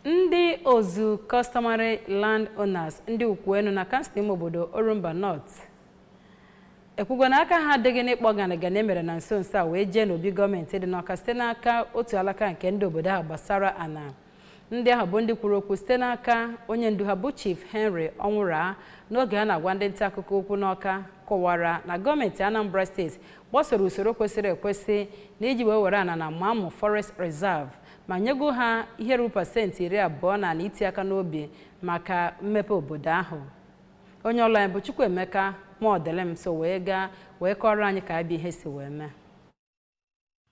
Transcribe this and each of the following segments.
Ndị Ozuu Customary Land Owners ndị Ukwuenu na kansụl obodo Orumba North ekwugo na aka ha adịghị n'ịkpọ ganagana emere na nso nso a wee jee n'obi gọọmenti dị n'Awka site n'aka otu alaka nke ndị obodo ha gbasara ana. Ndị ahụ bụ ndị kwuru okwu site n'aka onye ndu ha bụ Chief Henry Nwere n'oge a na-agwa ndị nta akụkọ okwu n'Awka kọwara na gọọmenti Anambra steeti gbasoro usoro kwesịrị ekwesị na iji wee were ana na Mamụ Forest Reserve ma nyego ha ihe ruru pasentị 20 na iti aka n'obi maka mmepe obodo ahụ. Onye ọla anyị bụ Enyemaka so wee gaa wee kọrọ anyị ka abịa ihe si wee mee.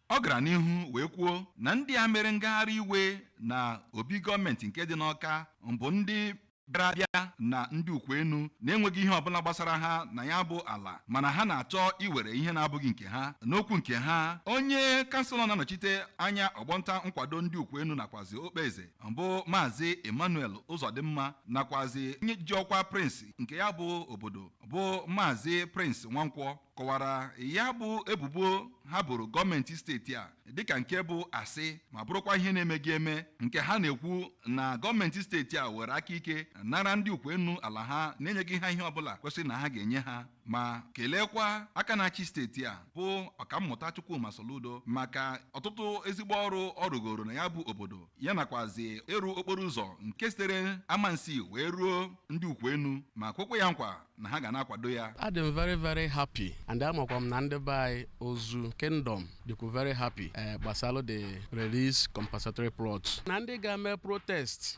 Ọ gara n'ihu wee kwuo na ndị a mere ngagharị iwe na obi gọọmenti nke dị n'Awka mbụ ndị bịara abịa na ndị Ukwuenu na-enweghị ihe ọbụla gbasara ha na ya bụ ala mana ha na-achọ iwere ihe na-abụghị nke ha. N'okwu nke ha, onye kanselọ na-anọchite anya ọgbọnta nkwado ndị Ukwuenu nakwazi Okpeze mbụ Maazị Emmanuel Ụzọdịmma nakwazi onye ji ọkwa Prince nke ya bụ obodo bụ Maazị Prince Nwankwọ kọwara ya bụ ebubo ha boro gọọmenti steeti a dịka nke bụ asị ma bụrụkwa ihe na-emeghị eme, nke ha na-ekwu na gọọmenti steeti a were aka ike nara ndị Ukwuenu ala ha na-enyeghị ha ihe ọbụla kwesịrị na ha ga-enye ha, ma kelekwa aka na-achị steeti a bụ ọkammụta Chukwuma Soludo maka ọtụtụ ezigbo ọrụ ọ rụgoro na ya bụ obodo ya nakwazi ịrụ okporo ụzọ nke sitere Amansi wee ruo ndị Ukwuenu ma kwekwe ya nkwa na ha ga na-akwado ya. I'm very very happy and amakwa m na ndị by Ozuu Kingdom dịkwa very happy gbasara the release compensatory plots na ndị ga-eme protest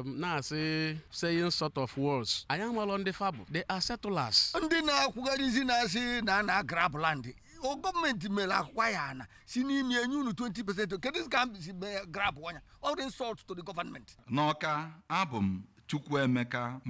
na-asị saying sort of words. anyị amalụ ndị fabụ they are settlers. Ndị na-akwụgharịzi na-asị na grab land gọọmenti mere akwụkwọ ya ana si n'ime enye unu 20%. Kedu ka si grab wanya all insult to the government. N'Awka, abụ m Enyemaka.